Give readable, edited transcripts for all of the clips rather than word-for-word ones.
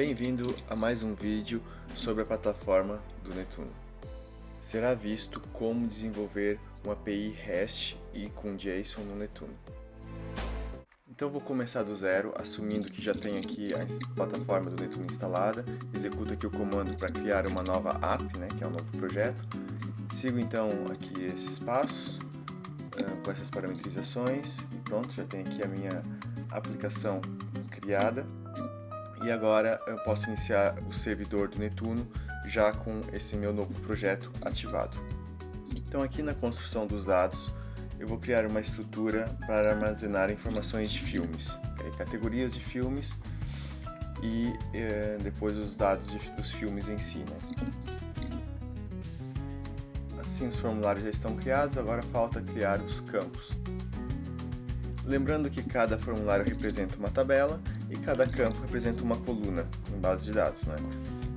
Bem-vindo a mais um vídeo sobre a plataforma do Netuno. Será visto como desenvolver uma API REST e com JSON no Netuno. Então vou começar do zero, assumindo que já tenho aqui a plataforma do Netuno instalada, executo aqui o comando para criar uma nova app, que é um novo projeto. Sigo então aqui esses passos, com essas parametrizações, e pronto, já tenho aqui a minha aplicação criada. E agora eu posso iniciar o servidor do Netuno já com esse meu novo projeto ativado. Então aqui na construção dos dados, eu vou criar uma estrutura para armazenar informações de filmes, categorias de filmes e depois os dados dos filmes em si. Assim os formulários já estão criados, agora falta criar os campos. Lembrando que cada formulário representa uma tabela e cada campo representa uma coluna em base de dados.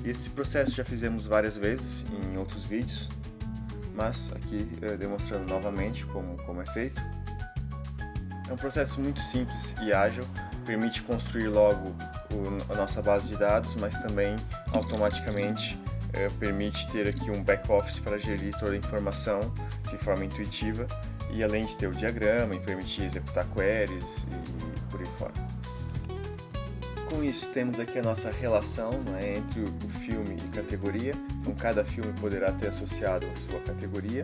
Esse processo já fizemos várias vezes em outros vídeos, mas aqui demonstrando novamente como é feito. É um processo muito simples e ágil, permite construir logo a nossa base de dados, mas também automaticamente permite ter aqui um back-office para gerir toda a informação de forma intuitiva e além de ter o diagrama e permitir executar queries e por aí fora. Com isso temos aqui a nossa relação entre o filme e categoria, então cada filme poderá ter associado a sua categoria.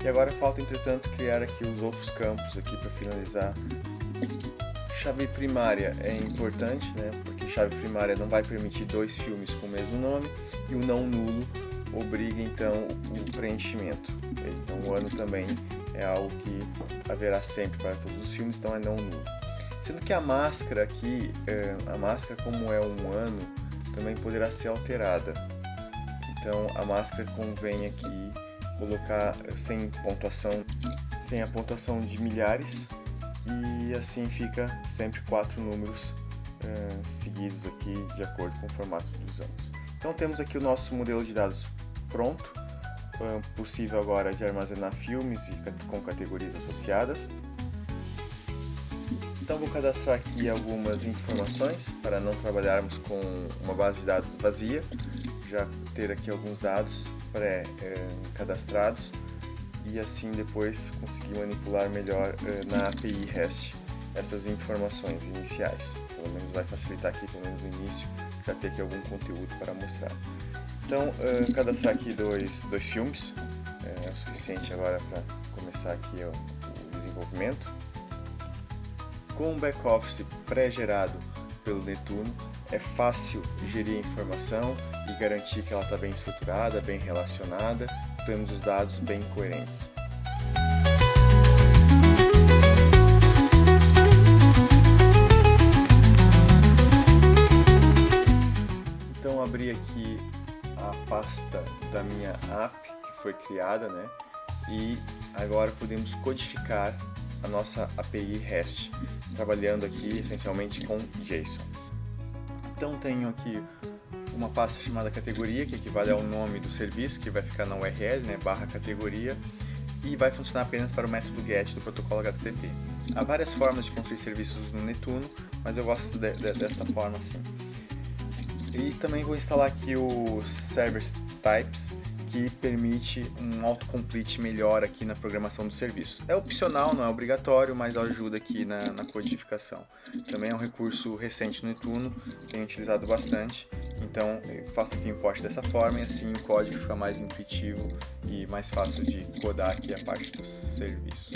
E agora falta entretanto criar aqui os outros campos aqui para finalizar. Chave primária é importante, porque chave primária não vai permitir dois filmes com o mesmo nome e o não nulo obriga então o preenchimento. Então o ano também é algo que haverá sempre para todos os filmes, então é não nulo. Sendo que a máscara aqui, a máscara como é um ano, também poderá ser alterada. Então a máscara convém aqui colocar sem pontuação, sem a pontuação de milhares, e assim fica sempre 4 números seguidos aqui de acordo com o formato dos anos. Então temos aqui o nosso modelo de dados pronto, possível agora de armazenar filmes com categorias associadas. Então vou cadastrar aqui algumas informações para não trabalharmos com uma base de dados vazia, já ter aqui alguns dados pré-cadastrados e assim depois conseguir manipular melhor na API REST essas informações iniciais. Pelo menos vai facilitar aqui, pelo menos no início, já ter aqui algum conteúdo para mostrar. Então cadastrar aqui dois filmes é o suficiente agora para começar aqui o desenvolvimento. Com um back-office pré-gerado pelo Netuno, é fácil gerir a informação e garantir que ela está bem estruturada, bem relacionada, temos os dados bem coerentes. Então abri aqui a pasta da minha app que foi criada, e agora podemos codificar a nossa API REST, trabalhando aqui essencialmente com JSON. Então tenho aqui uma pasta chamada categoria, que equivale ao nome do serviço, que vai ficar na URL, barra categoria, e vai funcionar apenas para o método GET do protocolo HTTP. Há várias formas de construir serviços no Netuno, mas eu gosto desta forma assim. E também vou instalar aqui o Service Types, que permite um autocomplete melhor aqui na programação do serviço. É opcional, não é obrigatório, mas ajuda aqui na codificação. Também é um recurso recente no Netuno, tenho utilizado bastante, então eu faço aqui o import dessa forma e assim o código fica mais intuitivo e mais fácil de codar aqui a parte do serviço.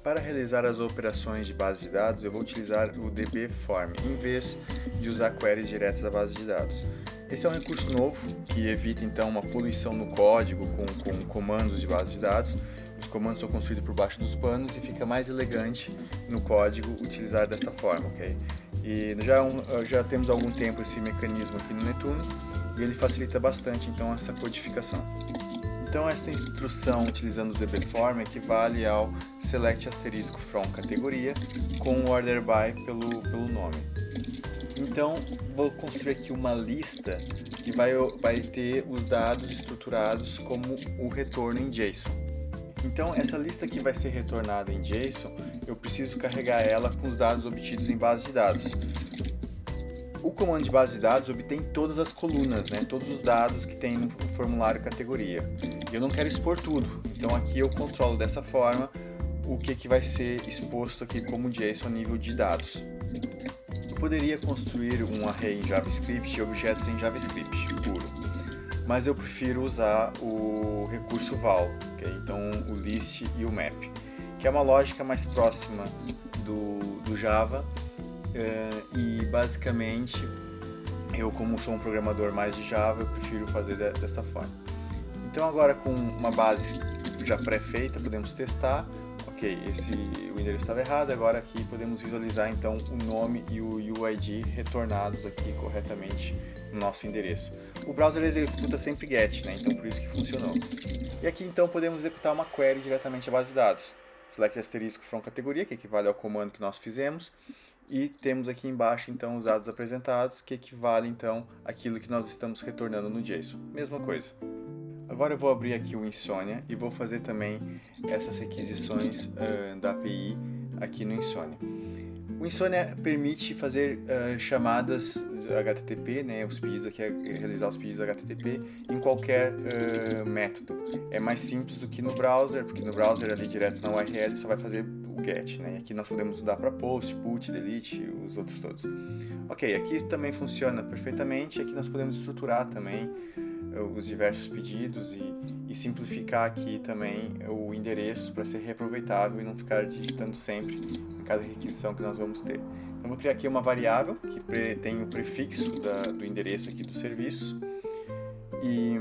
Para realizar as operações de base de dados, eu vou utilizar o dbForm, em vez de usar queries diretas à base de dados. Esse é um recurso novo que evita então uma poluição no código com comandos de base de dados. Os comandos são construídos por baixo dos panos e fica mais elegante no código utilizar dessa forma, ok? E já temos há algum tempo esse mecanismo aqui no Netuno e ele facilita bastante então essa codificação. Então essa instrução utilizando o dbForm equivale ao select asterisco from categoria com o order by pelo nome. Então vou construir aqui uma lista que vai ter os dados estruturados como o retorno em JSON. Então essa lista que vai ser retornada em JSON, eu preciso carregar ela com os dados obtidos em base de dados. O comando de base de dados obtém todas as colunas, né? Todos os dados que tem no formulário categoria. Eu não quero expor tudo, então aqui eu controlo dessa forma o que vai ser exposto aqui como JSON a nível de dados. Eu poderia construir um array em JavaScript e objetos em JavaScript puro, mas eu prefiro usar o recurso val, okay? Então o list e o map, que é uma lógica mais próxima do Java, e basicamente eu, como sou um programador mais de Java, eu prefiro fazer dessa forma. Então agora, com uma base já pré-feita, podemos testar. Ok, o endereço estava errado, agora aqui podemos visualizar então o nome e o UID retornados aqui corretamente no nosso endereço. O browser executa sempre GET, né? Então por isso que funcionou. E aqui então podemos executar uma query diretamente à base de dados. Select asterisco from categoria, que equivale ao comando que nós fizemos, e temos aqui embaixo então os dados apresentados, que equivale então àquilo que nós estamos retornando no JSON. Mesma coisa. Agora eu vou abrir aqui o Insomnia e vou fazer também essas requisições da API aqui no Insomnia. O Insomnia permite fazer chamadas HTTP, né, os pedidos aqui, realizar os pedidos HTTP em qualquer método. É mais simples do que no browser, porque no browser ali direto na URL só vai fazer o GET, né? Aqui nós podemos mudar para POST, PUT, DELETE e os outros todos. Ok, aqui também funciona perfeitamente, aqui nós podemos estruturar também os diversos pedidos e simplificar aqui também o endereço para ser reaproveitável e não ficar digitando sempre em cada requisição que nós vamos ter. Então, vou criar aqui uma variável que tem o prefixo do endereço aqui do serviço. E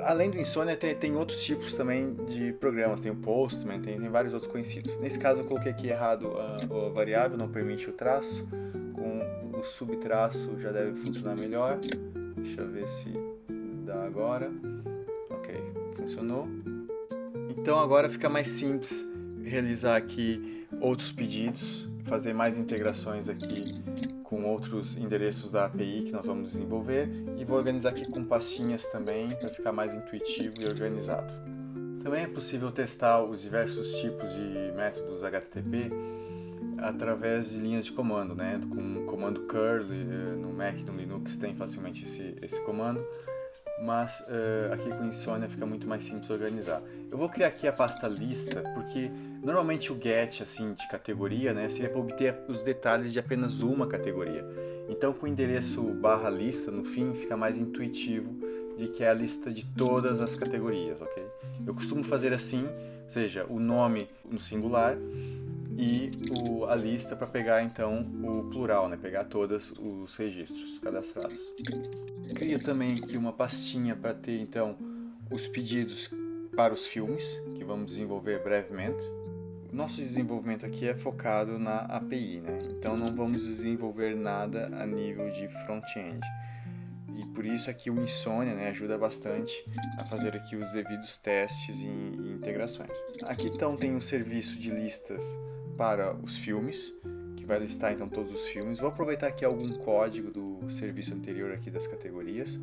além do Insomnia, tem outros tipos também de programas, tem o Postman, tem vários outros conhecidos. Nesse caso eu coloquei aqui errado a variável, não permite o traço, com o subtraço já deve funcionar melhor. Deixa eu ver se dá agora. Ok, funcionou. Então agora fica mais simples realizar aqui outros pedidos, fazer mais integrações aqui com outros endereços da API que nós vamos desenvolver, e vou organizar aqui com pastinhas também para ficar mais intuitivo e organizado. Também é possível testar os diversos tipos de métodos HTTP através de linhas de comando, né? Com o comando curl, no Mac e no Linux tem facilmente esse comando, mas aqui com Insomnia fica muito mais simples organizar. Eu vou criar aqui a pasta lista, porque normalmente o get assim, de categoria, né, seria para obter os detalhes de apenas uma categoria. Então com o endereço barra lista no fim fica mais intuitivo de que é a lista de todas as categorias, ok? Eu costumo fazer assim, ou seja, o nome no singular e a lista para pegar então o plural, né? Pegar todos os registros cadastrados. Crio também aqui uma pastinha para ter então os pedidos para os filmes, que vamos desenvolver brevemente. O nosso desenvolvimento aqui é focado na API, né? Então não vamos desenvolver nada a nível de front-end. E por isso aqui o Insomnia, né, ajuda bastante a fazer aqui os devidos testes e integrações. Aqui então tem um serviço de listas para os filmes, que vai listar então todos os filmes. Vou aproveitar aqui algum código do serviço anterior aqui das categorias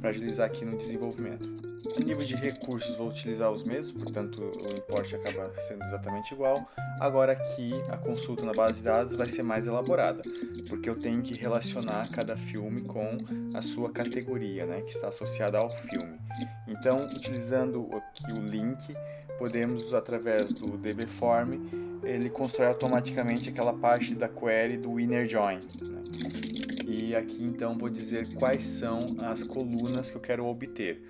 para agilizar aqui no desenvolvimento. A nível de recursos vou utilizar os mesmos, portanto o import acaba sendo exatamente igual. Agora aqui a consulta na base de dados vai ser mais elaborada, porque eu tenho que relacionar cada filme com a sua categoria, né, que está associada ao filme. Então, utilizando aqui o link, podemos, através do dbform, ele constrói automaticamente aquela parte da query do inner join, né? E aqui então vou dizer quais são as colunas que eu quero obter.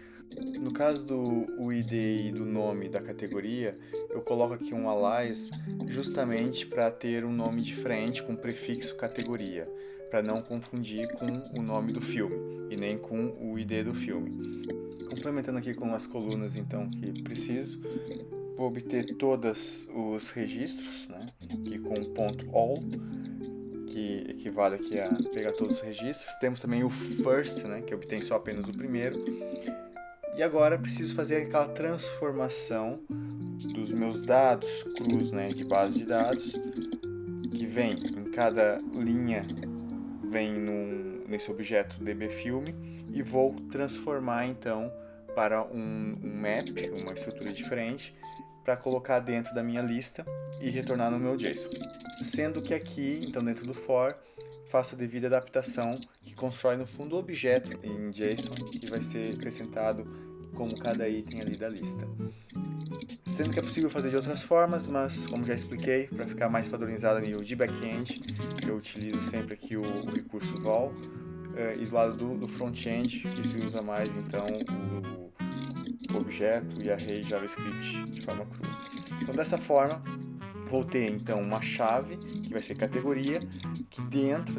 No caso do ID e do nome da categoria, eu coloco aqui um alias justamente para ter um nome diferente com prefixo categoria, para não confundir com o nome do filme e nem com o ID do filme. Complementando aqui com as colunas então que preciso, vou obter todos os registros, né, aqui com .all, que equivale aqui a pegar todos os registros. Temos também o first, né, que obtém só apenas o primeiro. E agora preciso fazer aquela transformação dos meus dados crus, né, de base de dados, que vem em cada linha, vem nesse objeto dbFilm, e vou transformar então para um map, uma estrutura diferente, para colocar dentro da minha lista e retornar no meu JSON. Sendo que aqui, então dentro do for, faça a devida adaptação, que constrói no fundo o objeto em JSON que vai ser acrescentado como cada item ali da lista. Sendo que é possível fazer de outras formas, mas como já expliquei, para ficar mais padronizado a nível de back-end, eu utilizo sempre aqui o recurso vol, e do lado do front-end que se usa mais então o objeto e array JavaScript de forma crua. Então dessa forma vou ter então uma chave que vai ser categoria, que dentro,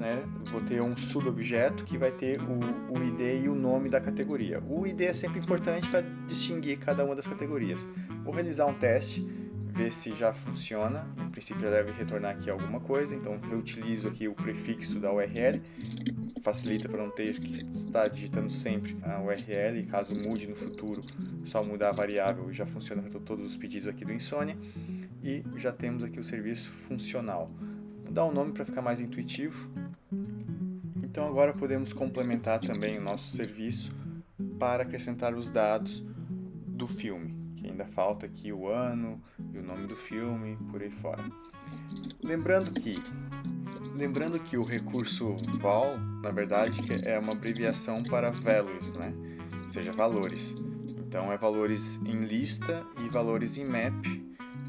vou ter um subobjeto que vai ter o ID e o nome da categoria. O ID é sempre importante para distinguir cada uma das categorias. Vou realizar um teste, ver se já funciona. No princípio já deve retornar aqui alguma coisa, então eu utilizo aqui o prefixo da URL, facilita para não ter que estar digitando sempre a URL, e caso mude no futuro, só mudar a variável e já funciona para todos os pedidos aqui do Insomnia. E já temos aqui o serviço funcional. Vou dar um nome para ficar mais intuitivo. Então agora podemos complementar também o nosso serviço para acrescentar os dados do filme, que ainda falta aqui o ano e o nome do filme, por aí fora. Lembrando que o recurso val, na verdade, é uma abreviação para values, ou seja, valores. Então é valores em lista e valores em map.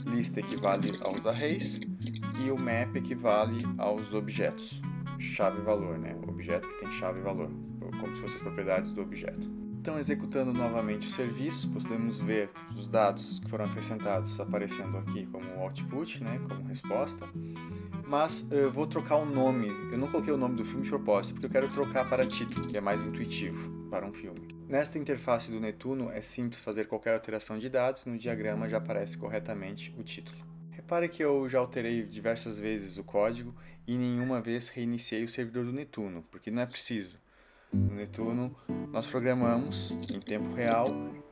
Lista equivale aos arrays e o map equivale aos objetos, chave e valor, objeto que tem chave e valor, como se fossem as propriedades do objeto. Então, executando novamente o serviço, podemos ver os dados que foram acrescentados aparecendo aqui como output, como resposta, mas eu vou trocar o nome. Eu não coloquei o nome do filme de propósito, porque eu quero trocar para título, que é mais intuitivo para um filme. Nesta interface do Netuno é simples fazer qualquer alteração de dados, no diagrama já aparece corretamente o título. Repare que eu já alterei diversas vezes o código e nenhuma vez reiniciei o servidor do Netuno, porque não é preciso. No Netuno nós programamos em tempo real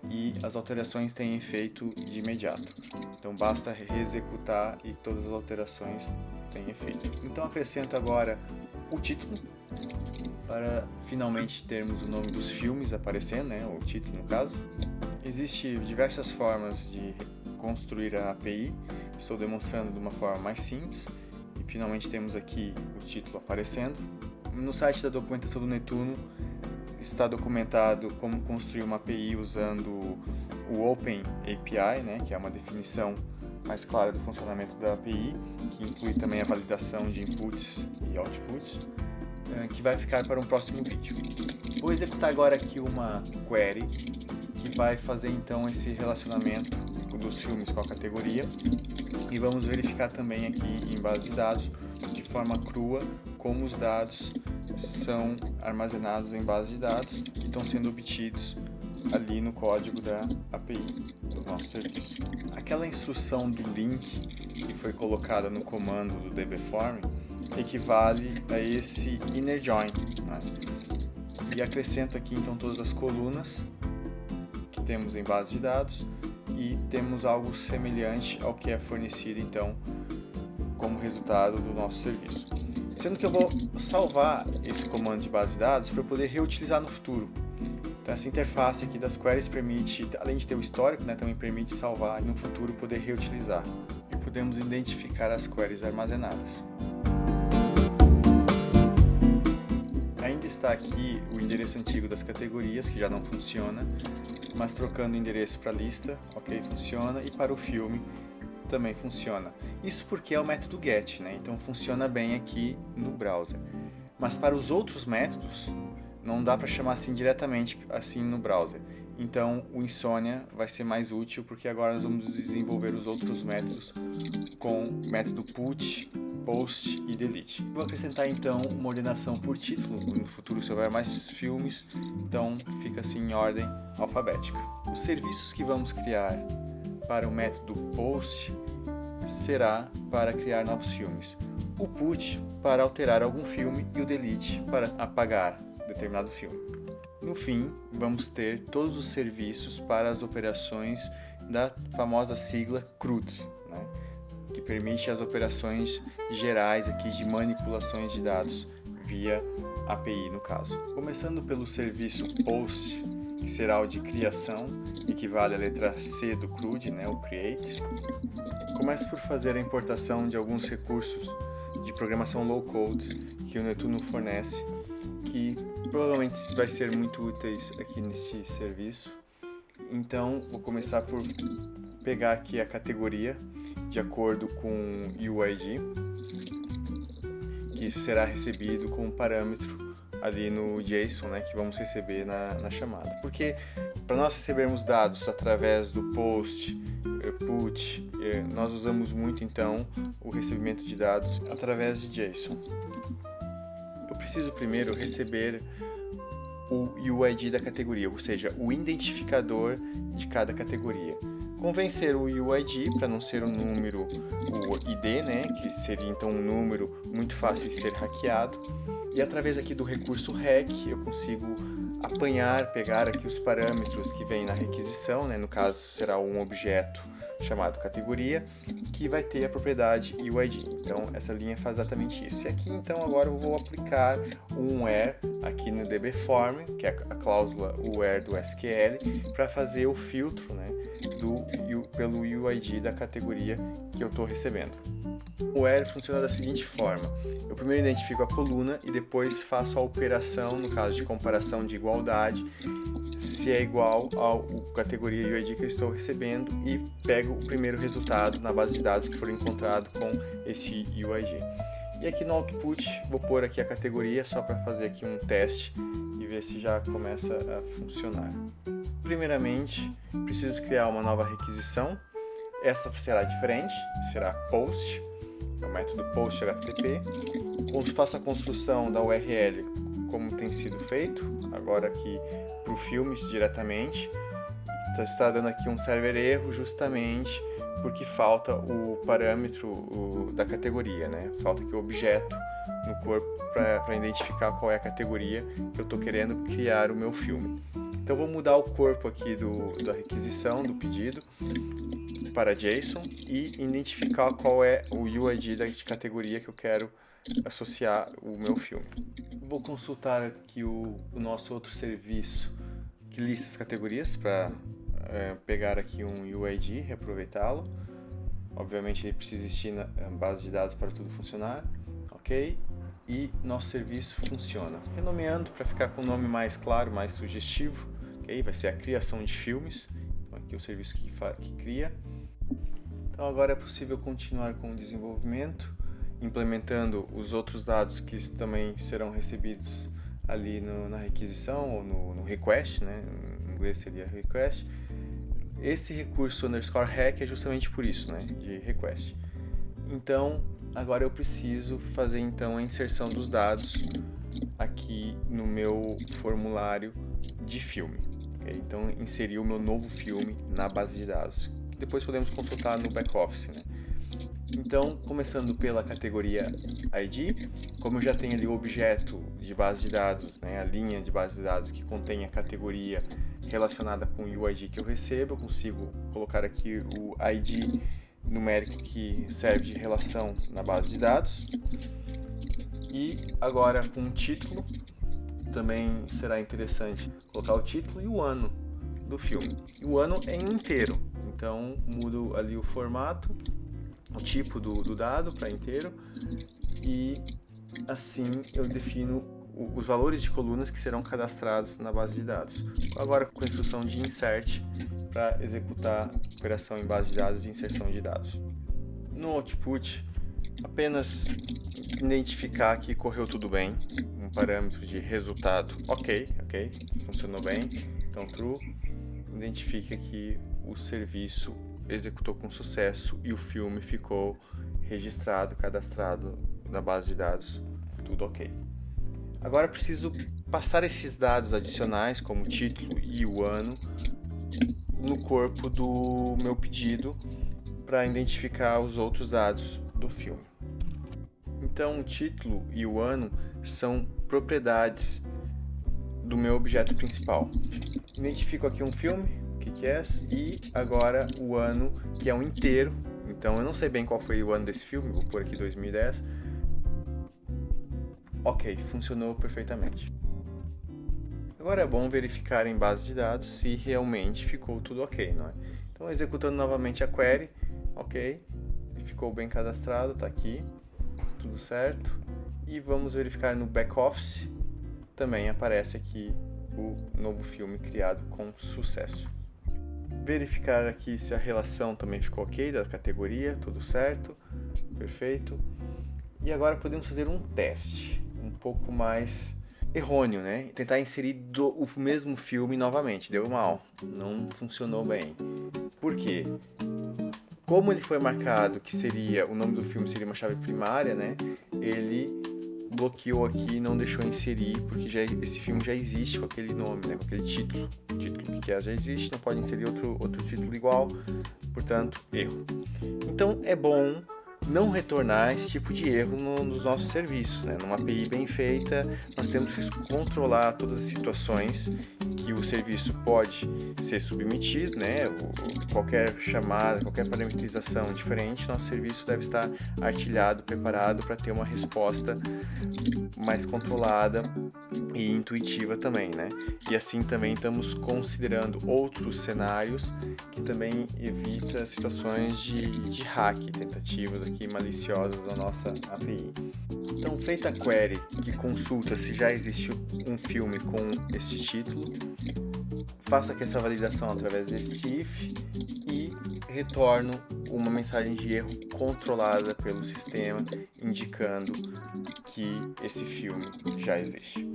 e as alterações têm efeito de imediato. Então basta reexecutar e todas as alterações têm efeito. Então acrescento agora o título, para finalmente termos o nome dos filmes aparecendo, o título no caso. Existem diversas formas de construir a API, estou demonstrando de uma forma mais simples, e finalmente temos aqui o título aparecendo. No site da documentação do Netuno está documentado como construir uma API usando o Open API, que é uma definição mais clara do funcionamento da API, que inclui também a validação de inputs e outputs, que vai ficar para um próximo vídeo. Vou executar agora aqui uma query que vai fazer então esse relacionamento dos filmes com a categoria, e vamos verificar também aqui em base de dados, de forma crua, como os dados são armazenados em base de dados e estão sendo obtidos ali no código da API do nosso serviço. Aquela instrução do link que foi colocada no comando do dbform equivale a esse inner join, e acrescento aqui então todas as colunas que temos em base de dados, e temos algo semelhante ao que é fornecido então como resultado do nosso serviço. Sendo que eu vou salvar esse comando de base de dados para eu poder reutilizar no futuro. Então essa interface aqui das queries permite, além de ter o histórico, também permite salvar e no futuro poder reutilizar. E podemos identificar as queries armazenadas. Ainda está aqui o endereço antigo das categorias, que já não funciona, mas trocando o endereço para a lista, ok, funciona, e para o filme também funciona. Isso porque é o método get, então funciona bem aqui no browser. Mas para os outros métodos, não dá para chamar assim diretamente assim no browser. Então o Insomnia vai ser mais útil, porque agora nós vamos desenvolver os outros métodos com o método put, post e delete. Vou acrescentar então uma ordenação por título. No futuro, se houver mais filmes, então fica assim em ordem alfabética. Os serviços que vamos criar para o método post será para criar novos filmes, o put para alterar algum filme e o delete para apagar determinado filme. No fim, vamos ter todos os serviços para as operações da famosa sigla CRUD, que permite as operações gerais aqui de manipulações de dados via API no caso. Começando pelo serviço POST, que será o de criação, equivale à letra C do CRUD, né, o Create. Começo por fazer a importação de alguns recursos de programação low-code que o Netuno fornece, que provavelmente vai ser muito úteis aqui neste serviço. Então, vou começar por pegar aqui a categoria de acordo com o UID, que isso será recebido como parâmetro ali no JSON, né, que vamos receber na chamada. Porque para nós recebermos dados através do POST, PUT, nós usamos muito então o recebimento de dados através de JSON. Eu preciso primeiro receber o UID da categoria, ou seja, o identificador de cada categoria. Convém ser o UID para não ser um número, o ID, né, que seria então um número muito fácil de ser hackeado. E através aqui do recurso REC eu consigo apanhar, pegar aqui os parâmetros que vêm na requisição, né, no caso será um objeto chamado categoria, que vai ter a propriedade UID. Então essa linha faz exatamente isso. E aqui então agora eu vou aplicar um where aqui no dbForm, que é a cláusula where do SQL, para fazer o filtro, né, pelo UID da categoria que eu estou recebendo. O where funciona da seguinte forma: eu primeiro identifico a coluna e depois faço a operação, no caso de comparação de igualdade, se é igual ao categoria UID que eu estou recebendo, e pego o primeiro resultado na base de dados que for encontrado com esse UID. E aqui no output vou pôr aqui a categoria só para fazer aqui um teste e ver se já começa a funcionar. Primeiramente, preciso criar uma nova requisição. Essa será diferente, será post, é o método post.http. Faço a construção da URL como tem sido feito, agora aqui para o filme diretamente. Está dando aqui um server erro justamente porque falta o parâmetro da categoria, né? Falta aqui o objeto no corpo para identificar qual é a categoria que eu estou querendo criar o meu filme. Então vou mudar o corpo aqui da requisição, do pedido, para JSON e identificar qual é o UID da categoria que eu quero associar o meu filme. Vou consultar aqui o nosso outro serviço que lista as categorias para pegar aqui um UID e reaproveitá-lo. Obviamente ele precisa existir na base de dados para tudo funcionar, ok? E nosso serviço funciona. Renomeando para ficar com um nome mais claro, mais sugestivo, ok? Vai ser a criação de filmes. Então aqui é o serviço que cria. Então agora é possível continuar com o desenvolvimento, implementando os outros dados que também serão recebidos ali na requisição ou no request, né? Em inglês seria request. Esse recurso _hack é justamente por isso, né? De request. Então agora eu preciso fazer então a inserção dos dados aqui no meu formulário de filme. Okay? Então inserir o meu novo filme na base de dados. Depois podemos consultar no back-office, né? Então, começando pela categoria ID, como eu já tenho ali o objeto de base de dados, né, a linha de base de dados que contém a categoria relacionada com o UID que eu recebo, eu consigo colocar aqui o ID numérico que serve de relação na base de dados. E agora com o título, também será interessante colocar o título e o ano do filme. E o ano é inteiro, então mudo ali o formato, o tipo do dado para inteiro, e assim eu defino os valores de colunas que serão cadastrados na base de dados. Agora com a instrução de insert para executar a operação em base de dados de inserção de dados. No output, apenas identificar que correu tudo bem, um parâmetro de resultado ok, funcionou bem, então true. Identifica que o serviço executou com sucesso e o filme ficou registrado, cadastrado na base de dados, tudo ok. Agora preciso passar esses dados adicionais, como o título e o ano, no corpo do meu pedido para identificar os outros dados do filme. Então o título e o ano são propriedades do meu objeto principal. Identifico aqui um filme, que é, e agora o ano, que é um inteiro. Então eu não sei bem qual foi o ano desse filme, vou pôr aqui 2010. Ok, funcionou perfeitamente. Agora é bom verificar em base de dados se realmente ficou tudo ok, não é? Então, executando novamente a query, ok, ficou bem cadastrado, está aqui, tudo certo. E vamos verificar no back-office, também aparece aqui o novo filme criado com sucesso. Verificar aqui se a relação também ficou ok da categoria, tudo certo, perfeito. E agora podemos fazer um teste um pouco mais errôneo, né? Tentar inserir o mesmo filme novamente, deu mal, não funcionou bem. Por quê? Como ele foi marcado que seria, o nome do filme seria uma chave primária, né? Ele bloqueou aqui e não deixou inserir, porque esse filme já existe com aquele nome, né? Com aquele título. O título que já existe, não pode inserir outro título igual, portanto, erro. Então é bom não retornar esse tipo de erro nos nossos serviços, né? Numa API bem feita, nós temos que controlar todas as situações que o serviço pode ser submetido, né? Qualquer chamada, qualquer parametrização diferente, nosso serviço deve estar artilhado, preparado para ter uma resposta mais controlada e intuitiva também, né? E assim também estamos considerando outros cenários que também evita situações de hack, tentativas aqui maliciosas da nossa API. Então, feita a query que consulta se já existe um filme com este título, faço aqui essa validação através deste if e retorno uma mensagem de erro controlada pelo sistema, indicando que esse filme já existe.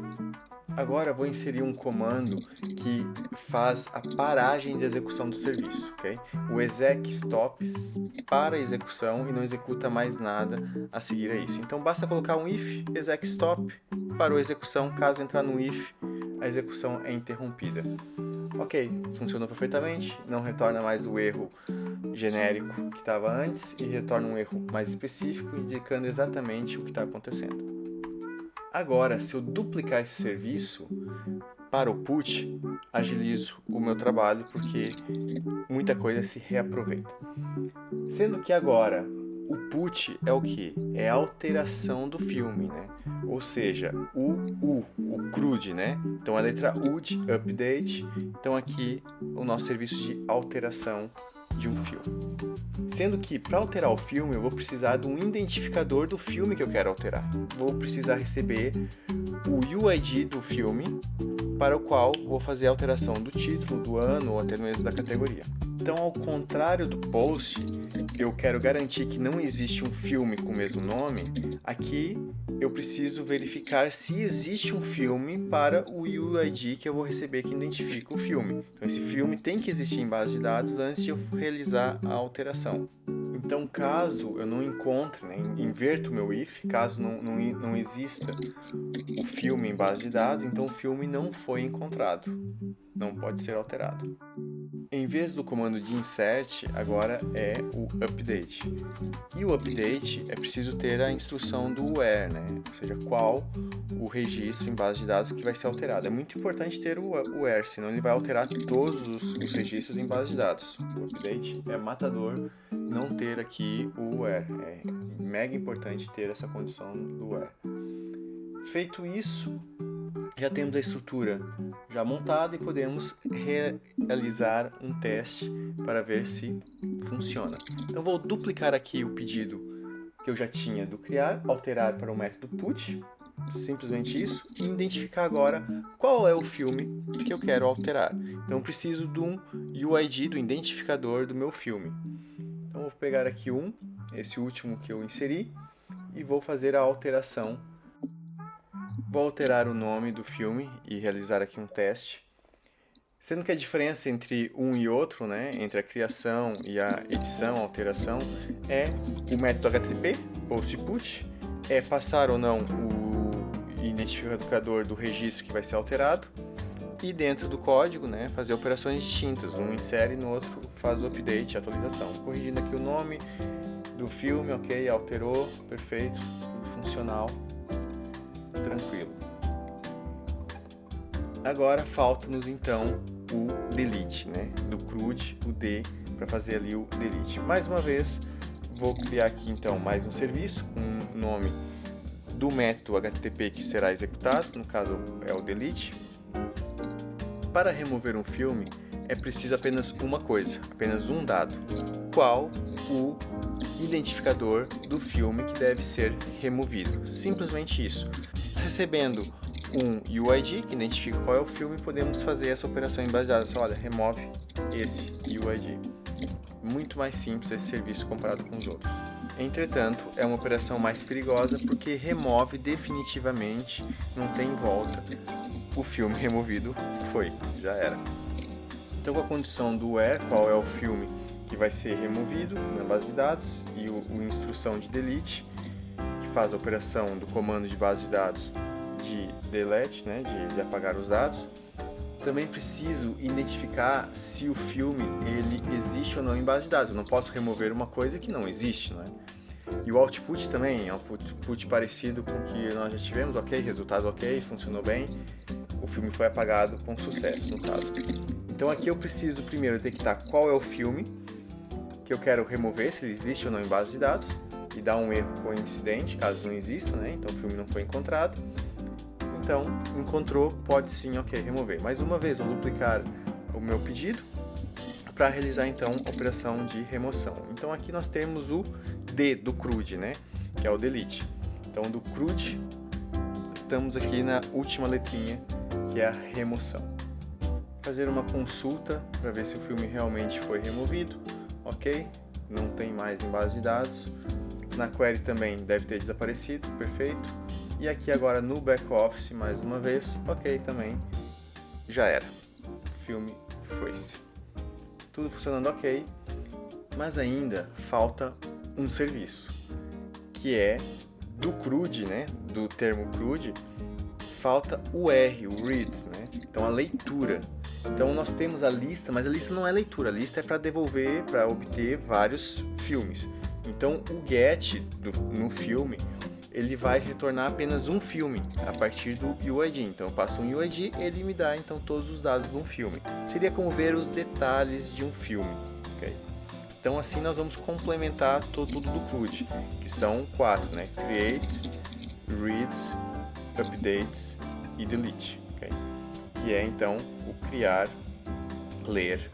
Agora vou inserir um comando que faz a paragem de execução do serviço, ok? O exec stops para a execução e não executa mais nada a seguir a isso. Então basta colocar um if exec stop, parou a execução, caso entrar no if, a execução é interrompida. Ok, funcionou perfeitamente, não retorna mais o erro genérico que estava antes e retorna um erro mais específico, indicando exatamente o que está acontecendo. Agora, se eu duplicar esse serviço para o put, agilizo o meu trabalho porque muita coisa se reaproveita. Sendo que agora o put é o que? É a alteração do filme, né? Ou seja, o CRUD, né? Então a letra U de update, então aqui o nosso serviço de alteração de um filme. Sendo que para alterar o filme eu vou precisar de um identificador do filme que eu quero alterar. Vou precisar receber o UID do filme, para o qual vou fazer a alteração do título, do ano ou até mesmo da categoria. Então, ao contrário do post, eu quero garantir que não existe um filme com o mesmo nome. Aqui eu preciso verificar se existe um filme para o UID que eu vou receber que identifica o filme. Então, esse filme tem que existir em base de dados antes de eu realizar a alteração. Então, caso eu não encontre, né, inverto o meu if, caso não exista o filme em base de dados, então o filme não foi encontrado, não pode ser alterado. Em vez do comando de insert, agora é o update. E o update é preciso ter a instrução do where, né? Ou seja, qual o registro em base de dados que vai ser alterado. É muito importante ter o where, senão ele vai alterar todos os registros em base de dados. O update é matador não ter aqui o where. É mega importante ter essa condição do where. Feito isso, já temos a estrutura já montada e podemos realizar um teste para ver se funciona. Então vou duplicar aqui o pedido que eu já tinha do criar, alterar para o método put, simplesmente isso, e identificar agora qual é o filme que eu quero alterar. Então eu preciso de um UID, do identificador do meu filme. Então vou pegar aqui esse último que eu inseri, e vou fazer a alteração. Vou alterar o nome do filme e realizar aqui um teste. Sendo que a diferença entre um e outro, né, entre a criação e a edição, a alteração, é o método HTTP, postPut, é passar ou não o identificador do registro que vai ser alterado, e dentro do código, né, fazer operações distintas. Um insere, no outro faz o update, a atualização. Corrigindo aqui o nome do filme, ok, alterou, perfeito, tudo funcional. Tranquilo. Agora falta-nos então o delete, né? Do CRUD, o D, para fazer ali o delete. Mais uma vez, vou criar aqui então mais um serviço com o nome do método HTTP que será executado, no caso é o delete. para remover um filme é preciso apenas uma coisa, apenas um dado. Qual o identificador do filme que deve ser removido? Simplesmente isso. Recebendo um UID que identifica qual é o filme, podemos fazer essa operação em base de dados. Olha, remove esse UID. Muito mais simples esse serviço comparado com os outros. Entretanto, é uma operação mais perigosa porque remove definitivamente, não tem volta. O filme removido foi, já era. Então, com a condição do where, qual é o filme que vai ser removido na base de dados, e o instrução de delete, que faz a operação do comando de base de dados de delete, né, de apagar os dados. Também preciso identificar se o filme ele existe ou não em base de dados. Eu não posso remover uma coisa que não existe, não é? E o output também é um output parecido com o que nós já tivemos, ok, resultado ok, funcionou bem, o filme foi apagado com sucesso, no caso. Então aqui eu preciso primeiro detectar qual é o filme que eu quero remover, se ele existe ou não em base de dados, e dar um erro coincidente, caso não exista, né? Então o filme não foi encontrado. Então, encontrou, pode sim, ok, remover. Mais uma vez, vou duplicar o meu pedido para realizar então a operação de remoção. Então aqui nós temos o D do CRUD, né? Que é o delete. Então do CRUD, estamos aqui na última letrinha, que é a remoção. Fazer uma consulta para ver se o filme realmente foi removido, ok? Não tem mais em base de dados. Na query também deve ter desaparecido, perfeito. E aqui agora no back-office, mais uma vez, ok, também já era. O filme foi-se. Tudo funcionando ok, mas ainda falta um serviço, que é do CRUD, né? Do termo CRUD, falta o R, o read, né? Então a leitura. Então nós temos a lista, mas a lista não é leitura, a lista é para devolver, para obter vários filmes. Então o get no filme, ele vai retornar apenas um filme a partir do UID. Então eu passo um UID, ele me dá então todos os dados de um filme. Seria como ver os detalhes de um filme. Okay? Então assim nós vamos complementar tudo do CRUD, que são 4, né? Create, Read, Update e Delete. Okay? Que é então o criar, ler,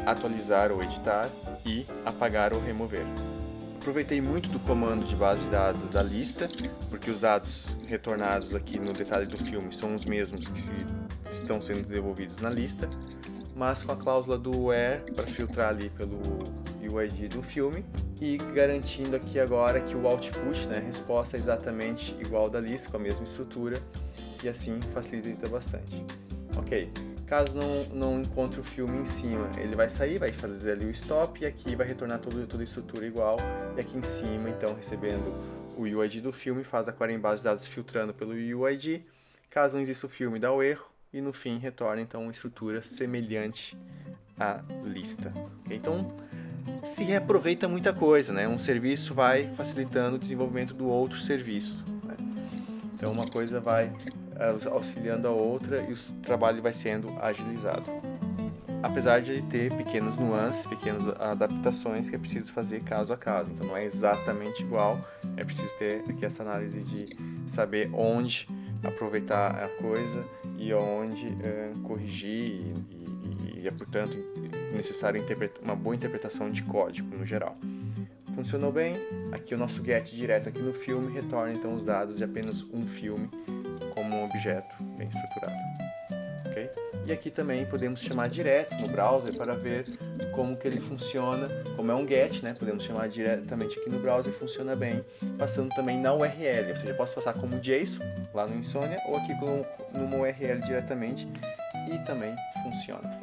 atualizar ou editar e apagar ou remover. Aproveitei muito do comando de base de dados da lista, porque os dados retornados aqui no detalhe do filme são os mesmos que estão sendo devolvidos na lista, mas com a cláusula do where para filtrar ali pelo UID do filme e garantindo aqui agora que o output, né, a resposta é exatamente igual da lista, com a mesma estrutura, e assim facilita bastante. Ok. Caso não encontre o filme em cima, ele vai sair, vai fazer ali o stop, e aqui vai retornar toda a estrutura igual, e aqui em cima, então, recebendo o UID do filme, faz a query em base de dados filtrando pelo UID, caso não exista o filme, dá o erro, e no fim retorna, então, uma estrutura semelhante à lista. Okay? Então, se reaproveita muita coisa, né? Um serviço vai facilitando o desenvolvimento do outro serviço, né? Então, uma coisa vai auxiliando a outra e o trabalho vai sendo agilizado. Apesar de ele ter pequenas nuances, pequenas adaptações que é preciso fazer caso a caso. Então não é exatamente igual, é preciso ter aqui essa análise de saber onde aproveitar a coisa e onde corrigir e é, portanto, necessário uma boa interpretação de código no geral. Funcionou bem, aqui o nosso get direto aqui no filme retorna então os dados de apenas um filme como um objeto bem estruturado. Okay? E aqui também podemos chamar direto no browser para ver como que ele funciona, como é um get, né? Podemos chamar diretamente aqui no browser, funciona bem, passando também na URL, ou seja, posso passar como JSON lá no Insomnia ou aqui numa URL diretamente e também funciona.